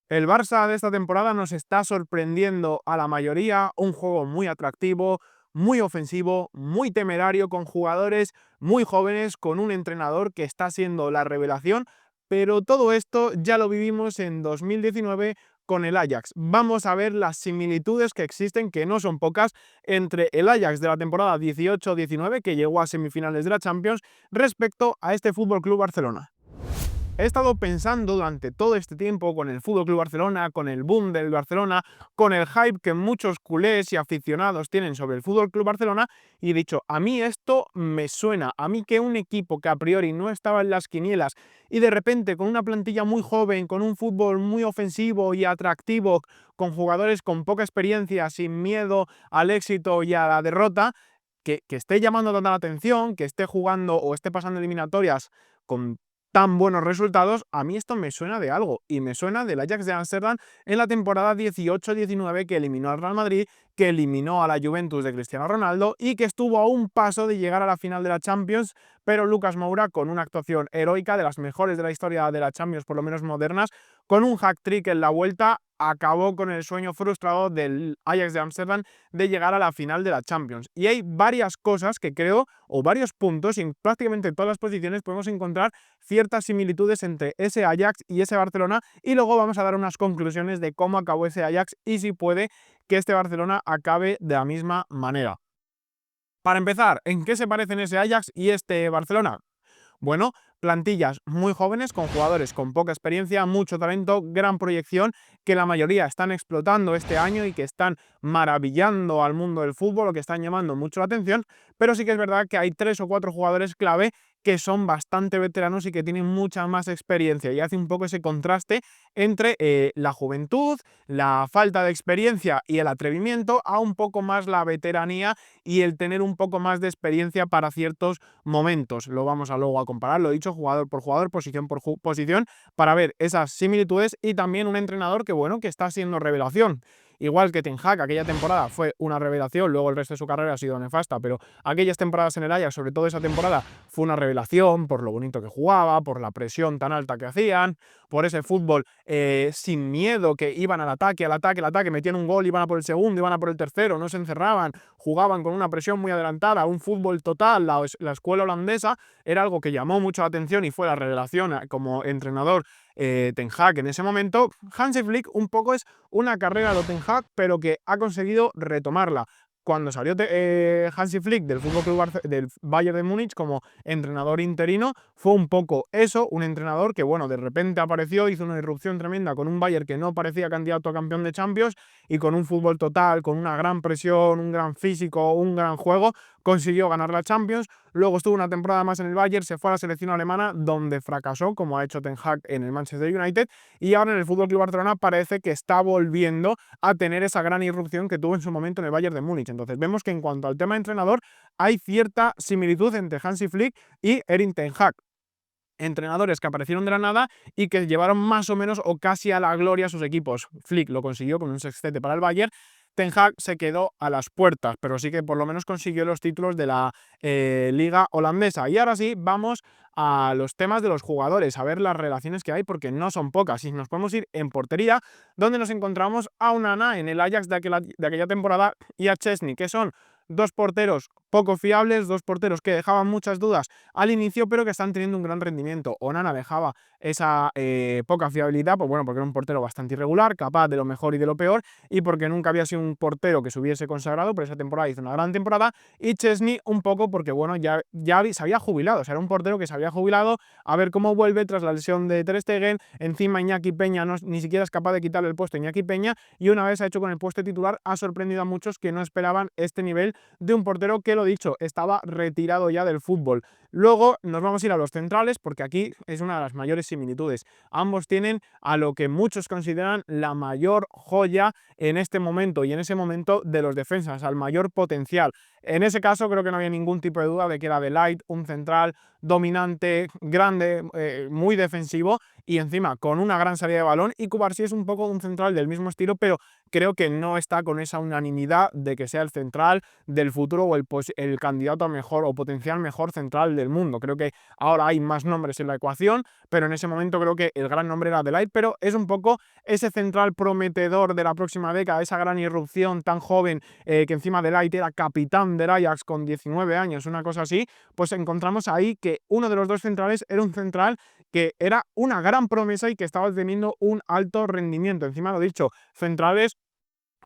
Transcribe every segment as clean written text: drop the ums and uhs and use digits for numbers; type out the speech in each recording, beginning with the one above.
El Barça de esta temporada nos está sorprendiendo a la mayoría, un juego muy atractivo, muy ofensivo, muy temerario, con jugadores muy jóvenes, con un entrenador que está siendo la revelación, pero todo esto ya lo vivimos en 2019 con el Ajax. Vamos a ver las similitudes que existen, que no son pocas, entre el Ajax de la temporada 18-19, que llegó a semifinales de la Champions, respecto a este Fútbol Club Barcelona. He estado pensando durante todo este tiempo con el Fútbol Club Barcelona, con el boom del Barcelona, con el hype que muchos culés y aficionados tienen sobre el Fútbol Club Barcelona, y he dicho, a mí esto me suena, a mí que un equipo que a priori no estaba en las quinielas y de repente con una plantilla muy joven, con un fútbol muy ofensivo y atractivo, con jugadores con poca experiencia, sin miedo al éxito y a la derrota, que esté llamando tanta la atención, que esté jugando o esté pasando eliminatorias con tan buenos resultados, a mí esto me suena de algo, y me suena del Ajax de Ámsterdam en la temporada 18-19, que eliminó al Real Madrid, que eliminó a la Juventus de Cristiano Ronaldo y que estuvo a un paso de llegar a la final de la Champions, pero Lucas Moura, con una actuación heroica, de las mejores de la historia de la Champions, por lo menos modernas, con un hat-trick en la vuelta, acabó con el sueño frustrado del Ajax de Ámsterdam de llegar a la final de la Champions. Y hay varias cosas que creo, o varios puntos, y en prácticamente todas las posiciones podemos encontrar ciertas similitudes entre ese Ajax y ese Barcelona, y luego vamos a dar unas conclusiones de cómo acabó ese Ajax y si puede que este Barcelona acabe de la misma manera. Para empezar, ¿en qué se parecen ese Ajax y este Barcelona? Bueno, plantillas muy jóvenes, con jugadores con poca experiencia, mucho talento, gran proyección, que la mayoría están explotando este año y que están maravillando al mundo del fútbol o que están llamando mucho la atención, pero sí que es verdad que hay 3 o 4 jugadores clave que son bastante veteranos y que tienen mucha más experiencia, y hace un poco ese contraste entre la juventud, la falta de experiencia y el atrevimiento, a un poco más la veteranía y el tener un poco más de experiencia para ciertos momentos. Lo vamos a luego a comparar, lo he dicho, jugador por jugador, posición por posición, para ver esas similitudes, y también un entrenador que, bueno, que está siendo revelación. Igual que Ten Hag, aquella temporada fue una revelación, luego el resto de su carrera ha sido nefasta, pero aquellas temporadas en el Ajax, sobre todo esa temporada, fue una revelación por lo bonito que jugaba, por la presión tan alta que hacían, por ese fútbol sin miedo, que iban al ataque, al ataque, al ataque, metían un gol, iban a por el segundo, iban a por el tercero, no se encerraban, jugaban con una presión muy adelantada, un fútbol total. La escuela holandesa era algo que llamó mucho la atención y fue la revelación como entrenador Ten Hag en ese momento. Hansi Flick un poco es una carrera de Ten Hag, pero que ha conseguido retomarla. Cuando salió Hansi Flick del del Bayern de Múnich como entrenador interino, fue un poco eso, un entrenador que, bueno, de repente apareció, hizo una irrupción tremenda con un Bayern que no parecía candidato a campeón de Champions, y con un fútbol total, con una gran presión, un gran físico, un gran juego, consiguió ganar la Champions. Luego estuvo una temporada más en el Bayern, se fue a la selección alemana, donde fracasó, como ha hecho Ten Hag en el Manchester United, y ahora en el FC Barcelona parece que está volviendo a tener esa gran irrupción que tuvo en su momento en el Bayern de Múnich. Entonces vemos que en cuanto al tema de entrenador hay cierta similitud entre Hansi Flick y Erik ten Hag, entrenadores que aparecieron de la nada y que llevaron más o menos o casi a la gloria a sus equipos. Flick lo consiguió con un sextete para el Bayern, Ten Hag se quedó a las puertas, pero sí que por lo menos consiguió los títulos de la liga holandesa. Y ahora sí, vamos a los temas de los jugadores, a ver las relaciones que hay, porque no son pocas. Y nos podemos ir en portería, donde nos encontramos a Onana en el Ajax de aquella temporada, y a Chesney, que son dos porteros poco fiables, dos porteros que dejaban muchas dudas al inicio, pero que están teniendo un gran rendimiento. Onana dejaba esa poca fiabilidad, pues bueno, porque era un portero bastante irregular, capaz de lo mejor y de lo peor, y porque nunca había sido un portero que se hubiese consagrado, pero esa temporada hizo una gran temporada. Y Chesney un poco porque, bueno, ya se había jubilado, o sea, era un portero que se había jubilado, a ver cómo vuelve tras la lesión de Ter Stegen. Encima Iñaki Peña ni siquiera es capaz de quitarle el puesto a Iñaki Peña, y una vez ha hecho con el puesto titular, ha sorprendido a muchos que no esperaban este nivel de un portero que, lo dicho, estaba retirado ya del fútbol. Luego nos vamos a ir a los centrales, porque aquí es una de las mayores similitudes. Ambos tienen a lo que muchos consideran la mayor joya en este momento y en ese momento de los defensas, al mayor potencial. En ese caso creo que no había ningún tipo de duda de que era De Ligt, un central dominante, grande, muy defensivo, y encima con una gran salida de balón. Y Cubarsí es un poco un central del mismo estilo, pero creo que no está con esa unanimidad de que sea el central del futuro o el candidato a mejor o potencial mejor central del mundo. Creo que ahora hay más nombres en la ecuación, pero en ese momento creo que el gran nombre era De Ligt, pero es un poco ese central prometedor de la próxima década, esa gran irrupción tan joven, que encima De Ligt era capitán del Ajax con 19 años, una cosa así, pues encontramos ahí que uno de los dos centrales era un central que era una gran promesa y que estaba teniendo un alto rendimiento. Encima, lo dicho, centrales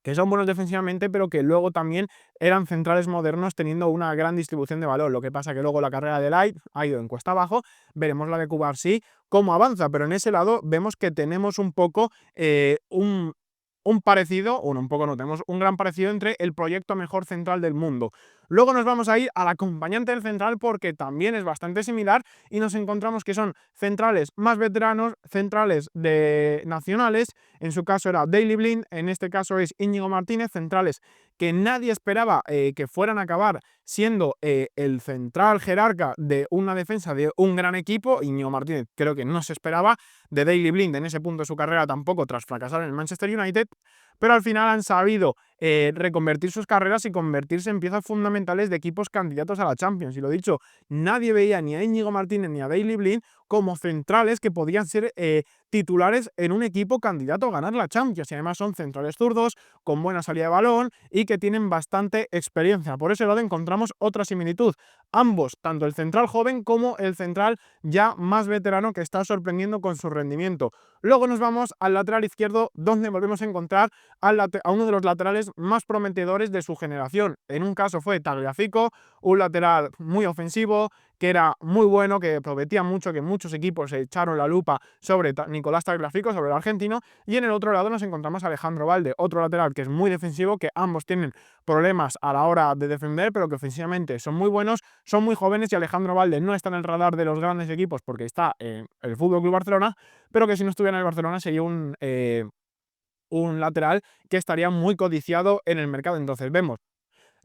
que son buenos defensivamente, pero que luego también eran centrales modernos teniendo una gran distribución de valor. Lo que pasa que luego la carrera de Light ha ido en cuesta abajo, veremos la de Cubarsí cómo avanza, pero en ese lado vemos que tenemos un poco un parecido, bueno, un poco no, tenemos un gran parecido entre el proyecto mejor central del mundo. Luego nos vamos a ir al acompañante del central porque también es bastante similar y nos encontramos que son centrales más veteranos, centrales de nacionales, en su caso era Daley Blind, en este caso es Íñigo Martínez, centrales que nadie esperaba que fueran a acabar siendo el central jerarca de una defensa de un gran equipo. Íñigo Martínez creo que no se esperaba, de Daley Blind en ese punto de su carrera tampoco, tras fracasar en el Manchester United, pero al final han sabido reconvertir sus carreras y convertirse en piezas fundamentales de equipos candidatos a la Champions. Y lo dicho, nadie veía ni a Íñigo Martínez ni a Daley Blind como centrales que podían ser titulares en un equipo candidato a ganar la Champions. Y además son centrales zurdos, con buena salida de balón y que tienen bastante experiencia. Por ese lado encontramos otra similitud. Ambos, tanto el central joven como el central ya más veterano, que está sorprendiendo con su rendimiento. Luego nos vamos al lateral izquierdo, donde volvemos a encontrar a uno de los laterales más prometedores de su generación. En un caso fue Tagliafico, un lateral muy ofensivo, que era muy bueno, que prometía mucho, que muchos equipos se echaron la lupa sobre Nicolás Tagliafico, sobre el argentino, y en el otro lado nos encontramos a Alejandro Balde, otro lateral que es muy defensivo, que ambos tienen problemas a la hora de defender, pero que ofensivamente son muy buenos, son muy jóvenes, y Alejandro Balde no está en el radar de los grandes equipos porque está en el FC Barcelona, pero que si no estuviera en el Barcelona sería un lateral que estaría muy codiciado en el mercado. Entonces vemos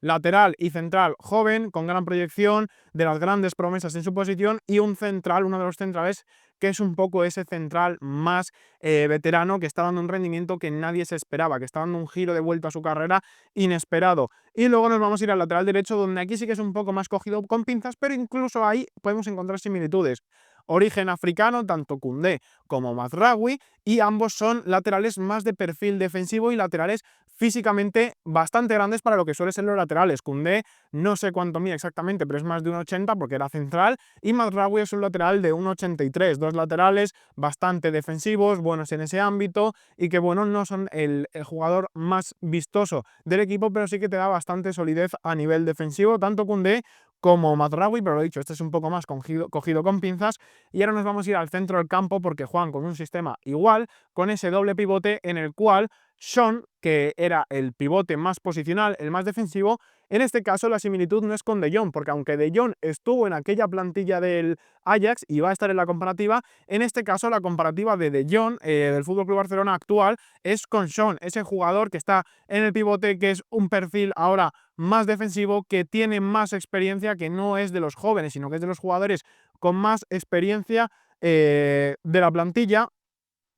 lateral y central joven, con gran proyección, de las grandes promesas en su posición, y un central, uno de los centrales, que es un poco ese central más veterano, que está dando un rendimiento que nadie se esperaba, que está dando un giro de vuelta a su carrera inesperado. Y luego nos vamos a ir al lateral derecho, donde aquí sí que es un poco más cogido con pinzas, pero incluso ahí podemos encontrar similitudes. Origen africano, tanto Koundé como Mazraoui, y ambos son laterales más de perfil defensivo y laterales físicamente bastante grandes para lo que suele ser los laterales. Koundé no sé cuánto mide exactamente, pero es más de 1,80 porque era central, y Mazraoui es un lateral de 1,83, dos laterales bastante defensivos, buenos en ese ámbito, y que bueno, no son el jugador más vistoso del equipo, pero sí que te da bastante solidez a nivel defensivo, tanto Koundé como Mazraoui, pero lo dicho, este es un poco más cogido con pinzas. Y ahora nos vamos a ir al centro del campo porque juegan con un sistema igual, con ese doble pivote en el cual Son, que era el pivote más posicional, el más defensivo, en este caso la similitud no es con De Jong, porque aunque De Jong estuvo en aquella plantilla del Ajax y va a estar en la comparativa, en este caso la comparativa de Jong, del FC Barcelona actual, es con Son, ese jugador que está en el pivote, que es un perfil ahora más defensivo, que tiene más experiencia, que no es de los jóvenes, sino que es de los jugadores con más experiencia de la plantilla.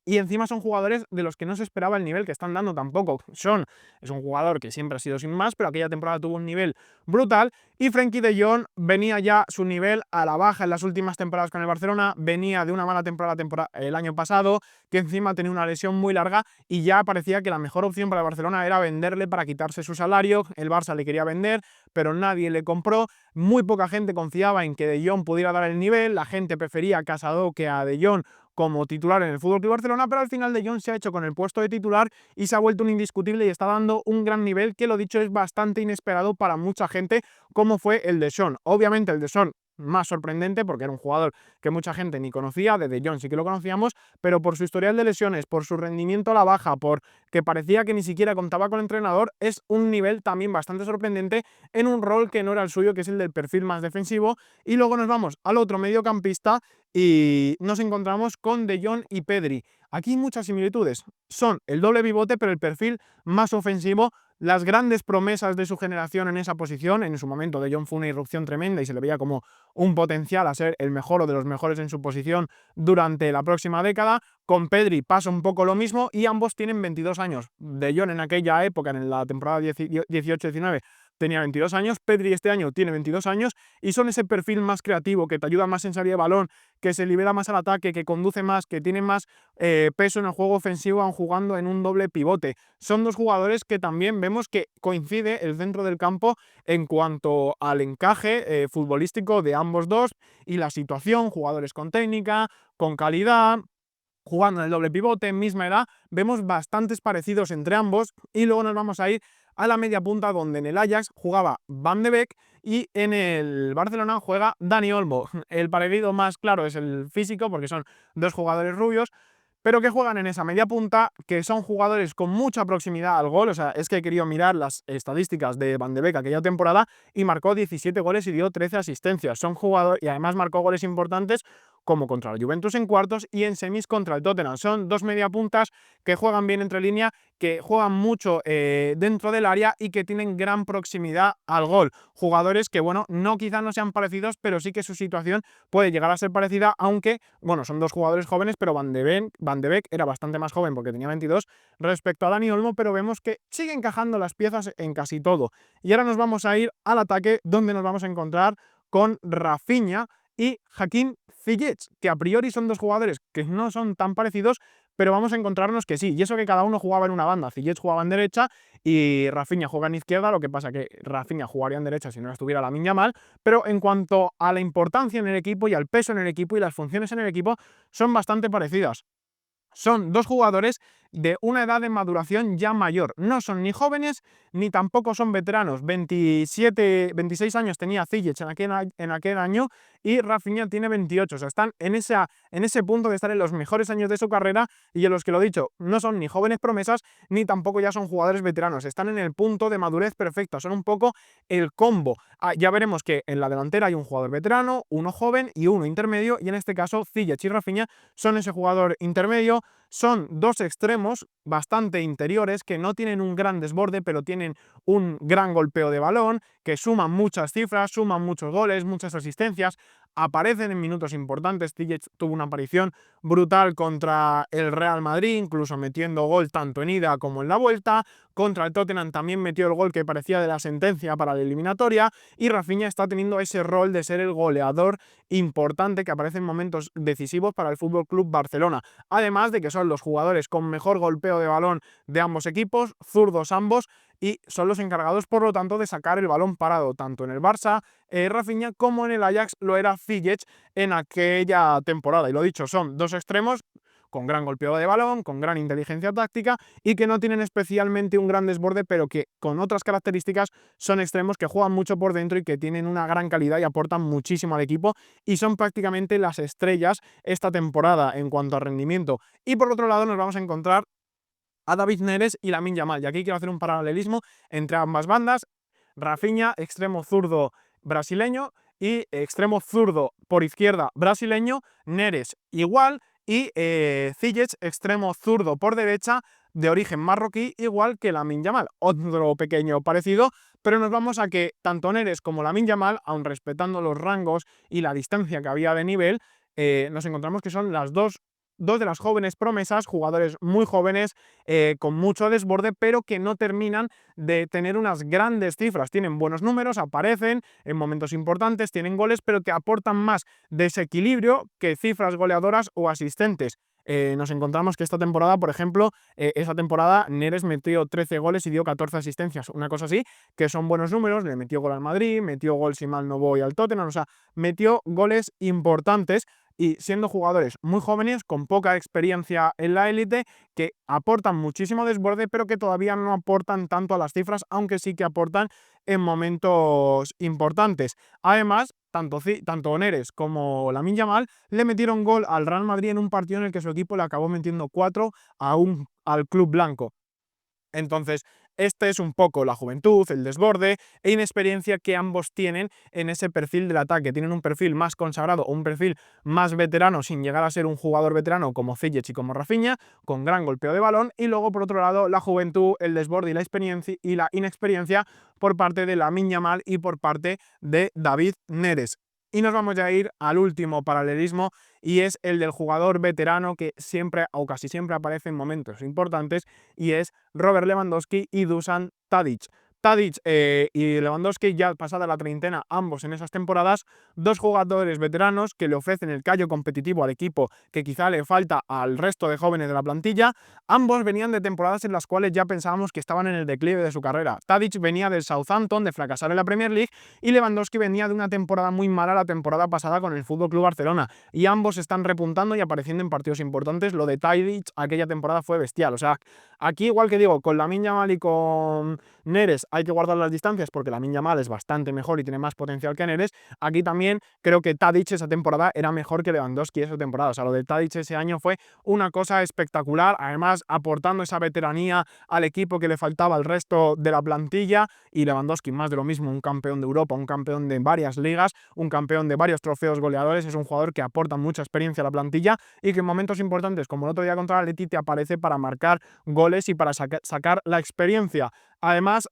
Y encima son jugadores de los que no se esperaba el nivel que están dando tampoco. Son es un jugador que siempre ha sido sin más, pero aquella temporada tuvo un nivel brutal. Y Frenkie de Jong venía ya su nivel a la baja en las últimas temporadas con el Barcelona. Venía de una mala temporada el año pasado, que encima tenía una lesión muy larga, y ya parecía que la mejor opción para el Barcelona era venderle para quitarse su salario. El Barça le quería vender, pero nadie le compró. Muy poca gente confiaba en que de Jong pudiera dar el nivel. La gente prefería a Casado que a de Jong como titular en el FC Barcelona, pero al final de Jong se ha hecho con el puesto de titular y se ha vuelto un indiscutible y está dando un gran nivel que, lo dicho, es bastante inesperado para mucha gente, como fue el de Son. Obviamente el de Son más sorprendente porque era un jugador que mucha gente ni conocía, de Jong sí que lo conocíamos, pero por su historial de lesiones, por su rendimiento a la baja, por que parecía que ni siquiera contaba con entrenador, es un nivel también bastante sorprendente en un rol que no era el suyo, que es el del perfil más defensivo. Y luego nos vamos al otro mediocampista y nos encontramos con De Jong y Pedri. Aquí hay muchas similitudes. Son el doble pivote, pero el perfil más ofensivo, las grandes promesas de su generación en esa posición. En su momento De Jong fue una irrupción tremenda y se le veía como un potencial a ser el mejor o de los mejores en su posición durante la próxima década. Con Pedri pasa un poco lo mismo y ambos tienen 22 años. De Jong en aquella época, en la temporada 18-19, tenía 22 años, Pedri este año tiene 22 años y son ese perfil más creativo, que te ayuda más en salida de balón, que se libera más al ataque, que conduce más, que tiene más peso en el juego ofensivo aun jugando en un doble pivote. Son dos jugadores que también vemos que coincide el centro del campo en cuanto al encaje futbolístico de ambos dos y la situación, jugadores con técnica, con calidad, jugando en el doble pivote, misma edad, vemos bastantes parecidos entre ambos y luego nos vamos a ir a la media punta donde en el Ajax jugaba Van de Beek y en el Barcelona juega Dani Olmo. El parecido más claro es el físico porque son dos jugadores rubios, pero que juegan en esa media punta, que son jugadores con mucha proximidad al gol. O sea, es que he querido mirar las estadísticas de Van de Beek aquella temporada y marcó 17 goles y dio 13 asistencias. Son jugadores y además marcó goles importantes como contra el Juventus en cuartos y en semis contra el Tottenham. Son dos mediapuntas que juegan bien entre línea, que juegan mucho dentro del área y que tienen gran proximidad al gol. Jugadores que, bueno, no quizás no sean parecidos, pero sí que su situación puede llegar a ser parecida, aunque, bueno, son dos jugadores jóvenes, pero Van de Beek era bastante más joven porque tenía 22 respecto a Dani Olmo, pero vemos que sigue encajando las piezas en casi todo. Y ahora nos vamos a ir al ataque, donde nos vamos a encontrar con Rafinha y Hakim Ziyech, que a priori son dos jugadores que no son tan parecidos, pero vamos a encontrarnos que sí, y eso que cada uno jugaba en una banda. Ziyech jugaba en derecha y Rafinha juega en izquierda, lo que pasa que Rafinha jugaría en derecha si no estuviera Lamine Yamal, pero en cuanto a la importancia en el equipo y al peso en el equipo y las funciones en el equipo, son bastante parecidas. Son dos jugadores de una edad de maduración ya mayor. No son ni jóvenes ni tampoco son veteranos. 27, 26 años tenía Ziyech en aquel año y Rafinha tiene 28. O sea, están en ese punto de estar en los mejores años de su carrera y en los que, lo dicho, no son ni jóvenes promesas ni tampoco ya son jugadores veteranos. Están en el punto de madurez perfecta. Son un poco el combo. Ya veremos que en la delantera hay un jugador veterano, uno joven y uno intermedio, y en este caso Ziyech y Rafinha son ese jugador intermedio. Son dos extremos bastante interiores que no tienen un gran desborde, pero tienen un gran golpeo de balón, que suman muchas cifras, suman muchos goles, muchas asistencias, aparecen en minutos importantes. Ziyech tuvo una aparición brutal contra el Real Madrid, incluso metiendo gol tanto en ida como en la vuelta. Contra el Tottenham también metió el gol que parecía de la sentencia para la eliminatoria, y Rafinha está teniendo ese rol de ser el goleador importante que aparece en momentos decisivos para el Fútbol Club Barcelona. Además de que son los jugadores con mejor golpeo de balón de ambos equipos, zurdos ambos, y son los encargados, por lo tanto, de sacar el balón parado, tanto en el Barça, Rafinha, como en el Ajax lo era Ziyech en aquella temporada. Y lo dicho, son dos extremos con gran golpeo de balón, con gran inteligencia táctica y que no tienen especialmente un gran desborde, pero que con otras características son extremos que juegan mucho por dentro y que tienen una gran calidad y aportan muchísimo al equipo y son prácticamente las estrellas esta temporada en cuanto a rendimiento. Y por otro lado nos vamos a encontrar a David Neres y Lamine Yamal. Y aquí quiero hacer un paralelismo entre ambas bandas. Rafinha, extremo zurdo brasileño, y extremo zurdo por izquierda brasileño. Neres igual, y Ziyech, extremo zurdo por derecha, de origen marroquí, igual que Lamine Yamal. Otro pequeño parecido, pero nos vamos a que tanto Neres como Lamine Yamal, aun respetando los rangos y la distancia que había de nivel, nos encontramos que son las dos de las jóvenes promesas, jugadores muy jóvenes, con mucho desborde, pero que no terminan de tener unas grandes cifras. Tienen buenos números, aparecen en momentos importantes, tienen goles, pero te aportan más desequilibrio que cifras goleadoras o asistentes. Nos encontramos que esta temporada, por ejemplo, esa temporada Neres metió 13 goles y dio 14 asistencias, una cosa así, que son buenos números. Le metió gol al Madrid, metió gol, si mal no voy, al Tottenham, o sea, metió goles importantes, y siendo jugadores muy jóvenes, con poca experiencia en la élite, que aportan muchísimo desborde, pero que todavía no aportan tanto a las cifras, aunque sí que aportan en momentos importantes. Además, tanto Neres como Lamine Yamal le metieron gol al Real Madrid en un partido en el que su equipo le acabó metiendo 4 al Club Blanco. Entonces, este es un poco la juventud, el desborde e inexperiencia que ambos tienen en ese perfil del ataque. Tienen un perfil más consagrado o un perfil más veterano, sin llegar a ser un jugador veterano como Ziyech y como Rafinha, con gran golpeo de balón, y luego, por otro lado, la juventud, el desborde y la inexperiencia por parte de Lamine Yamal y por parte de David Neres. Y nos vamos a ir al último paralelismo, y es el del jugador veterano que siempre o casi siempre aparece en momentos importantes, y es Robert Lewandowski y Dusan Tadic. Tadic y Lewandowski, ya pasada la treintena, ambos en esas temporadas, dos jugadores veteranos que le ofrecen el callo competitivo al equipo que quizá le falta al resto de jóvenes de la plantilla. Ambos venían de temporadas en las cuales ya pensábamos que estaban en el declive de su carrera. Tadic venía del Southampton, de fracasar en la Premier League, y Lewandowski venía de una temporada muy mala la temporada pasada con el FC Barcelona, y ambos están repuntando y apareciendo en partidos importantes. Lo de Tadic aquella temporada fue bestial. O sea, aquí igual que digo, con Lamine Yamal y con Neres hay que guardar las distancias porque Lamine Yamal es bastante mejor y tiene más potencial que Neres. Aquí también creo que Tadic esa temporada era mejor que Lewandowski esa temporada. O sea, lo de Tadic ese año fue una cosa espectacular, además aportando esa veteranía al equipo que le faltaba al resto de la plantilla. Y Lewandowski, más de lo mismo, un campeón de Europa, un campeón de varias ligas, un campeón de varios trofeos goleadores. Es un jugador que aporta mucha experiencia a la plantilla y que en momentos importantes, como el otro día contra el Atleti, te aparece para marcar goles y para sacar la experiencia. Además,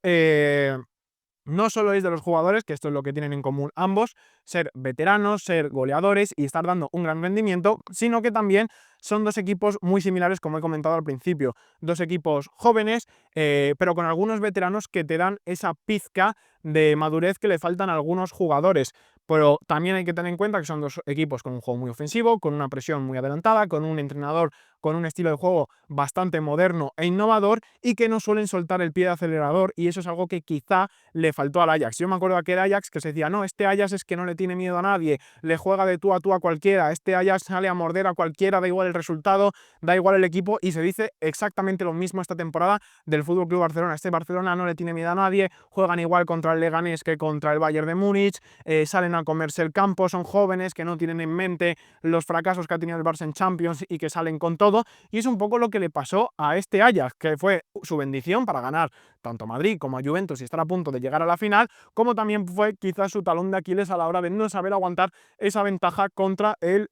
no solo es de los jugadores, que esto es lo que tienen en común ambos, ser veteranos, ser goleadores y estar dando un gran rendimiento, sino que también son dos equipos muy similares, como he comentado al principio. Dos equipos jóvenes, pero con algunos veteranos que te dan esa pizca de madurez que le faltan a algunos jugadores. Pero también hay que tener en cuenta que son dos equipos con un juego muy ofensivo, con una presión muy adelantada, con un entrenador con un estilo de juego bastante moderno e innovador, y que no suelen soltar el pie de acelerador, y eso es algo que quizá le faltó al Ajax. Yo me acuerdo de aquel Ajax que se decía, no, este Ajax es que no le tiene miedo a nadie, le juega de tú a cualquiera, este Ajax sale a morder a cualquiera, da igual el resultado, da igual el equipo, y se dice exactamente lo mismo esta temporada del FC Barcelona. Este Barcelona no le tiene miedo a nadie, juegan igual contra el Leganés que contra el Bayern de Múnich, salen a comerse el campo, son jóvenes que no tienen en mente los fracasos que ha tenido el Barça en Champions y que salen con todo, y es un poco lo que le pasó a este Ajax, que fue su bendición para ganar tanto a Madrid como a Juventus y estar a punto de llegar a la final, como también fue quizás su talón de Aquiles a la hora de no saber aguantar esa ventaja contra el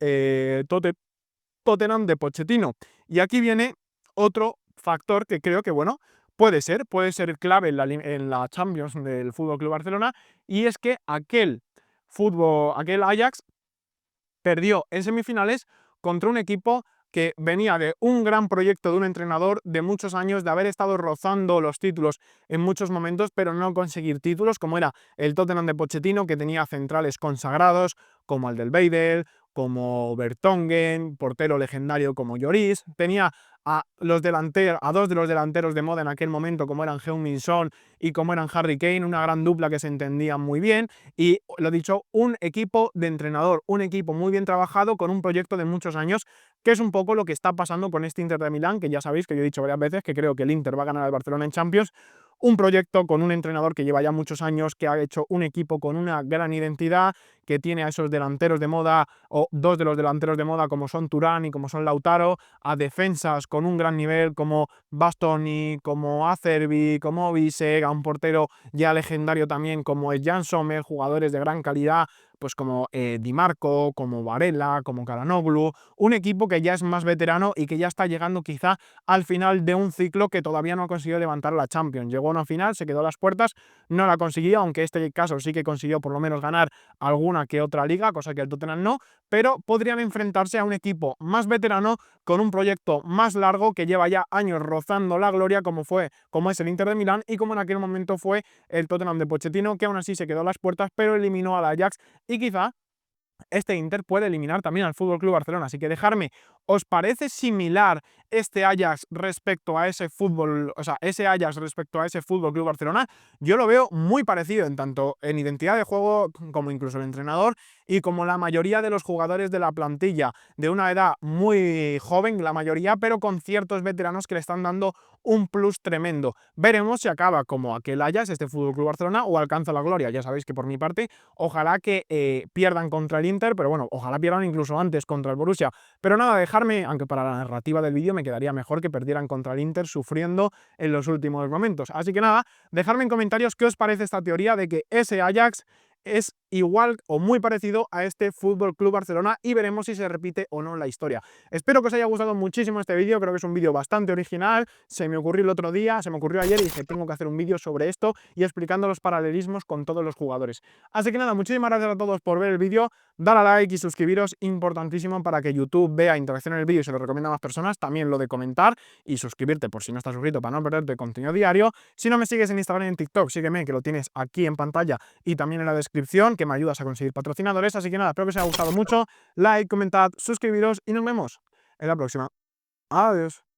Tottenham de Pochettino. Y aquí viene otro factor que creo que, bueno, puede ser clave en la Champions del FC Barcelona, y es que aquel Ajax perdió en semifinales contra un equipo que venía de un gran proyecto de un entrenador de muchos años, de haber estado rozando los títulos en muchos momentos, pero no conseguir títulos, como era el Tottenham de Pochettino, que tenía centrales consagrados, como Alderweireld, como Vertonghen, portero legendario como Lloris, tenía a dos de los delanteros de moda en aquel momento, como eran Heung-min Son y como eran Harry Kane, una gran dupla que se entendían muy bien, y lo dicho, un equipo de entrenador, un equipo muy bien trabajado con un proyecto de muchos años, que es un poco lo que está pasando con este Inter de Milán, que ya sabéis que yo he dicho varias veces que creo que el Inter va a ganar al Barcelona en Champions. Un proyecto con un entrenador que lleva ya muchos años, que ha hecho un equipo con una gran identidad, que tiene a esos delanteros de moda, o dos de los delanteros de moda como son Turán y como son Lautaro, a defensas con un gran nivel como Bastoni, como Acerbi, como Bisek, a un portero ya legendario también como es Jan Sommer, jugadores de gran calidad, pues como Di Marco, como Varela, como Calhanoglu, un equipo que ya es más veterano y que ya está llegando quizá al final de un ciclo que todavía no ha conseguido levantar la Champions. Llegó a una final, se quedó a las puertas, no la consiguió, aunque este caso sí que consiguió por lo menos ganar alguna que otra liga, cosa que el Tottenham no, pero podrían enfrentarse a un equipo más veterano con un proyecto más largo que lleva ya años rozando la gloria, como es el Inter de Milán y como en aquel momento fue el Tottenham de Pochettino, que aún así se quedó a las puertas, pero eliminó al Ajax, y quizá este Inter puede eliminar también al FC Barcelona. Así que dejadme, ¿os parece similar este Ajax respecto a ese ese Ajax respecto a ese FC Barcelona? Yo lo veo muy parecido en tanto en identidad de juego como incluso el entrenador, y como la mayoría de los jugadores de la plantilla, de una edad muy joven, la mayoría, pero con ciertos veteranos que le están dando un plus tremendo. Veremos si acaba como aquel Ajax, este FC Barcelona, o alcanza la gloria. Ya sabéis que por mi parte, ojalá que pierdan contra el Inter, pero bueno, ojalá pierdan incluso antes contra el Borussia. Pero nada, dejarme, aunque para la narrativa del vídeo me quedaría mejor que perdieran contra el Inter sufriendo en los últimos momentos. Así que nada, dejadme en comentarios qué os parece esta teoría de que ese Ajax es igual o muy parecido a este Fútbol Club Barcelona y veremos si se repite o no la historia. Espero que os haya gustado muchísimo este vídeo, creo que es un vídeo bastante original, se me ocurrió el otro día, se me ocurrió ayer y dije tengo que hacer un vídeo sobre esto y explicando los paralelismos con todos los jugadores. Así que nada, muchísimas gracias a todos por ver el vídeo, dar a like y suscribiros, importantísimo para que YouTube vea interacción en el vídeo y se lo recomienda a más personas, también lo de comentar y suscribirte por si no estás suscrito para no perderte contenido diario. Si no me sigues en Instagram y en TikTok, sígueme, que lo tienes aquí en pantalla y también en la descripción, que me ayudas a conseguir patrocinadores. Así que nada, espero que os haya gustado mucho, like, comentad, suscribiros y nos vemos en la próxima. Adiós.